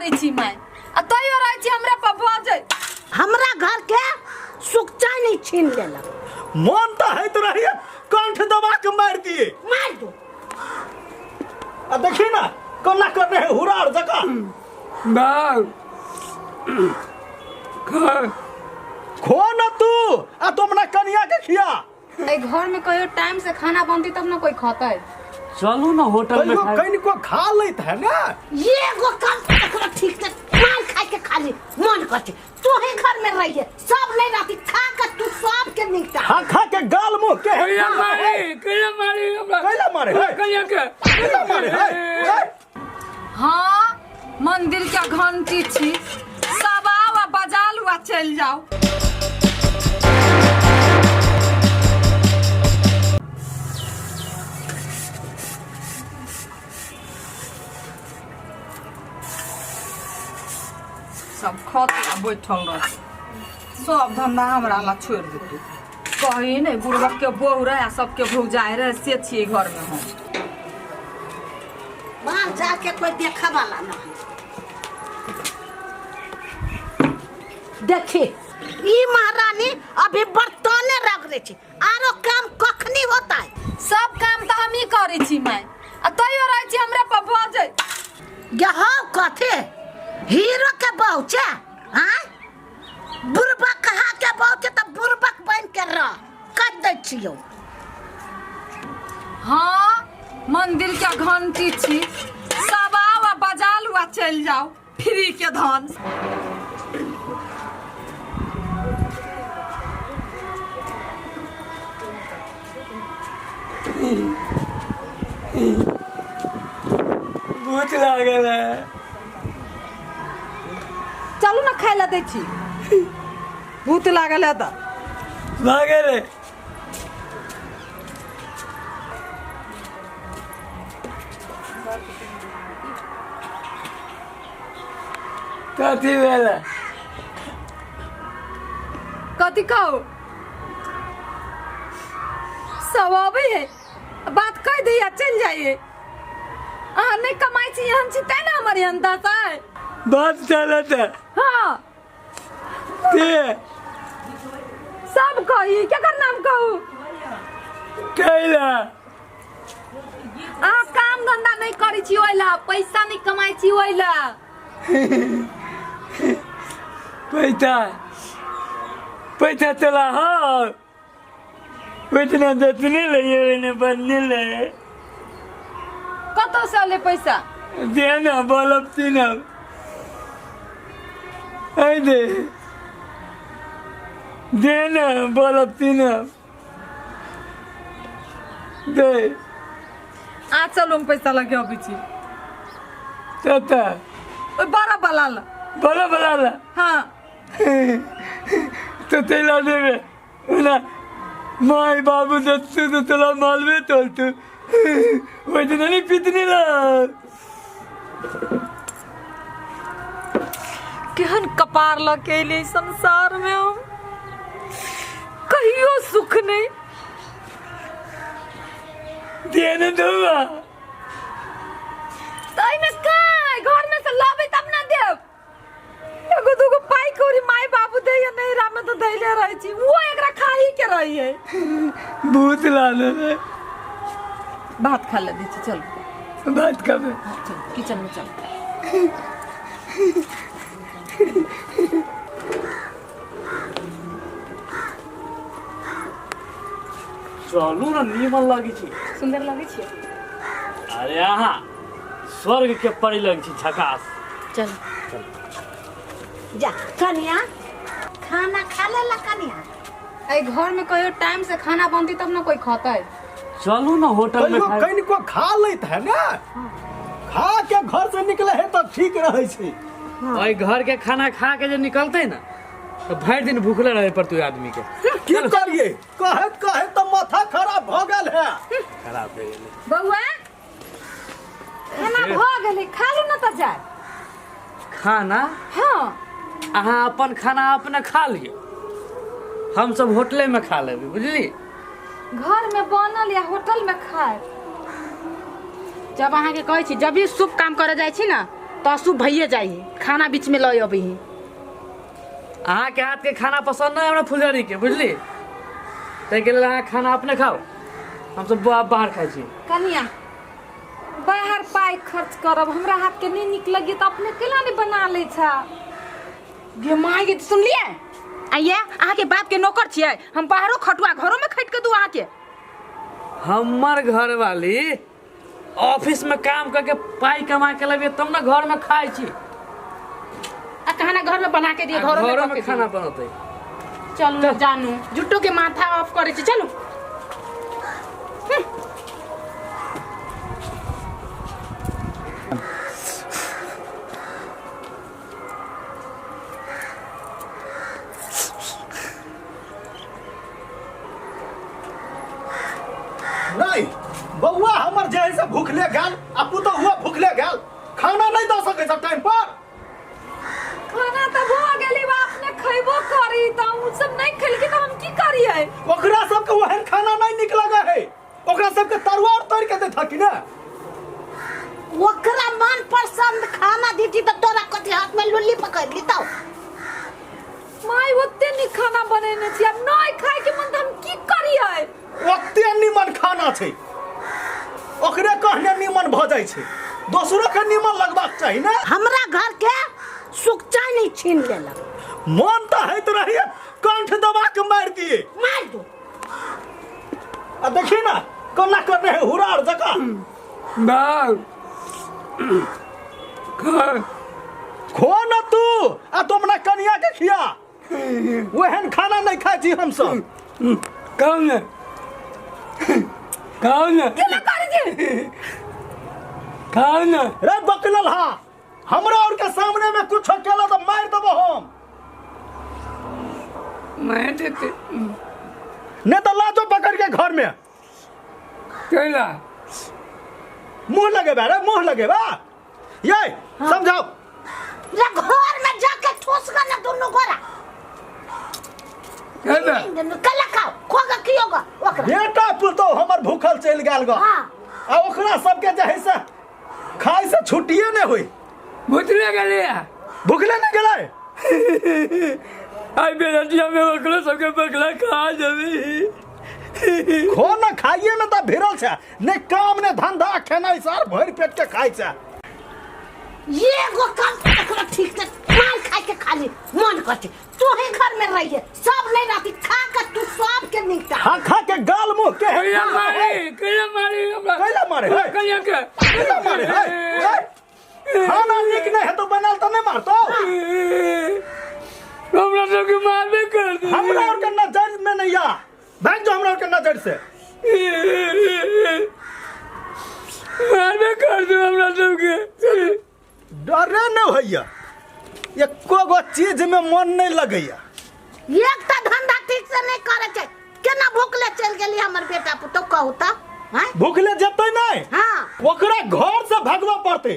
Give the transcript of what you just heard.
करी छी मैं आ तैयो रह छी हमरा पर भजे हमरा घर के सुख चैन छीन लेला। मन तो है तो रही कंठ दबा के मार दिए। मार दो आ देखी ना कोना कर रहे हुरार जका बाग खो न तू आ तुमने कनिया के खिया। ए घर में कहियो टाइम से खाना बनती तब ना कोई खाता है। चलू ना होटल में खाए। कहीं को खा लेत है ना ये गो काम ठीक से मार खा के खाली मन करते तू ही घर में रहिए सब नहीं रहती खा कर तू सब के निकटा खा खा के गाल मुंह के कैला मारे कैला मारे कैला मारे है। हाँ मंदिर का घंटी छी सब आओ बजा लुआ चल जाओ। सब खाता बैठल रह सब धंधा हमरा ला छोड़ देते कहीं नहीं बुढ़बक के बहू रहे सबके भौजाए रहे से छिए घर में हम बाहर जाके कोई देखा वाला ना देखी ई महारानी अभी बर्तने रख रही थी आरो काम कखनी होता है। सब काम तो हम ही करी छी मैं आ तैयो रह छी हमरा पर भजे यहो कथे हीरो के बहुचे हां बुरबा कहा के बहुचे त बुरबक बन के रह कह दै छियो। हाँ मंदिर का घंटी छी सब आओ बजा लुआ चल जाओ फ्री के धन। भूख लागल है। चलू ना खाए ला दै छी भूत लागल है त भागे रे कथी भेला कथी कहो सब आवे है बात कह दिया चल जाइए अहाँ नहीं कमाई छी हम छी तै ना हमारे अंदाज है बात चलत है। हाँ ते सब कही क्या कर नाम कहू कैला आ काम धंधा नहीं करी छी ओइला पैसा नहीं कमाई छी ओइला पैसा पैसा चला हाँ इतना दतने लगे ने बनने लगे कतो से ले पैसा देना बलब तीना आई दे देना बलब तीना दे आ चलो हम पैसा लगे अभी छी तता ओए बड़ा बलाला बला बला ला हाँ तो तेला देवे ना माई बाबू दत्तू तो तेला मालवे तोल तू वो दिन नहीं पितनी ला केहन कपार लगे ले संसार में हम कहियो सुख नहीं देने दूंगा ताई में काय घर में से लावे तब ना देव एगो दुगो पाई कोरी माई बाबू दे या नहीं राम तो धैले रही छी वो एकरा खाई के रही है भूत लाने रे भात खा ले दी छी चल बात कर चल किचन में चल चलू ना नीमन लगी छी सुंदर लगे छी अरे यहाँ स्वर्ग के परी लगी छी झकास चल जा कनिया खाना खा लेला कनिया ए घर में कहियो टाइम से खाना बनती तब ना कोई खाता है। चलू ना होटल में खाए कहीं को खा लेत है ना खा के घर से निकले है तो ठीक रहे छी। भाई घर के खाना खा के जो निकलते ना तो भर दिन भूखले रहे पर तू आदमी के की करिए कहे तो माथा खराब हो गल है। खराब हो गेले बउआ खाना भ गेले खा लो ना त जा खाना हाँ अहाँ अपन खाना अपने खा लियो हम सब होटले में खा लेबे बुझली घर में बनल या होटल में खाए जब अहाँ के कहै छी जब भी शुभ काम करे जाय छी ना तो असु भइए जाई खाना बीच में लय अबही। अहाँ के हाथ के खाना पसंद नहीं हमरा फुलझड़ी के बुझली, ताहि के लेल अहाँ खाना अपने खाओ, हम सब बाहर खाई छी। कनिया बाहर पाई खर्च करब, हमरा हाथ के नहीं निक लगी तो अपने केला नहीं बना ले छा। गे माय के सुनलिए आइए अहाँ के बाप के नौकर छिए, हम बाहरो खटुआ घरों में खट के दू अहाँ के। हमार घर वाली ऑफिस में काम करके पाई कमा के लगे तब ना घर में खाई छी। आ खाना घर में बना के दिए, घरों में खाना बनते। चलो जानू जुट्टो के माथा ऑफ करे छी, चलो। नहीं बउआ हमर जैसे भूखले गेल, अपू तो हुआ भूखले गेल, खाना नहीं दे सके सब टाइम पर। खाना तो हो गेली बा, अपने खइबो करी त हम सब नहीं खइलके त हम की करिए। ओकरा सबके वहन खाना नहीं निक लगे है, ओकरा सबके तरुआ तोड़ के दे थकी ना। ओकरा मन पसंद खाना दीती तो तोरा कथी हाथ में लुल्ली पकड़ ली तो। माई ओते नहीं खाना बनेने छी, अब नहीं खाए के मन त हम की करिए। ओते निमन खाना छै, ओकरे कहने निमन भ जाय छै, दोसरो के निमन लगबाक चाही ना। हमरा घर के सुखचा नहीं छीन लेला, मन तो हैत रहिए कंठ दबा के मार दिए। मार दो आ देखी ना कोना करने है हुरार जका। बाप खो न तू आ तुम ना कनिया के खिया, वहन खाना नहीं खाई छी हम सब। कौन है कौन है केला करी जी कौन है? रे बकलल हा, हमरा और के सामने में कुछ केला तो मार देबो हम। मैं देते ने तो लाजो पकड़ के घर में केला मुंह लगेबा रे, मुंह लगेबा ये समझाओ। रे घर में जाके ठोस ना दोनों गोरा केला कला खाओ खोगा की होगा ओकरा। बेटा पुतो हमर भूखल चल गेल ग, हां आ ओकरा सबके जे है से खाए से छुट्टिए नहीं हुई। भूतले गले भूखले नहीं गेले आई बेरटिया में ओकरा सबके बकला खा जाबी। खो न खाइए में तो भिरल छै, ने काम ने धंधा खेना सार भर पेट के खाई छै। ये गो काम ओकरा ठीक से माल खाए के खाली मन करते। तू ही घर में रहिए, सब नहीं रहती खा के तू सब के निकटा खा खा के गाल मुंह के कैला मारी हमरा कैला मारे है, कैला के कैला मारे है। खाना निक नहीं है तो बनल तो नहीं मारतो। हमरा सबके मारबे कर दे, हमरा और के नजर में नहीं आ, भाग जो हमरा और के नजर से। मारबे कर दो हमरा सबके। डरे नहीं होइया, एको गो चीज में मन नहीं लगैया। एक तो धंधा ठीक से नहीं करे छै, केना भूखले चल गेली हमर बेटा पुतो कहू त। हां भूखले जेतै नहीं, हां ओकरा घर से भगवा पड़ते।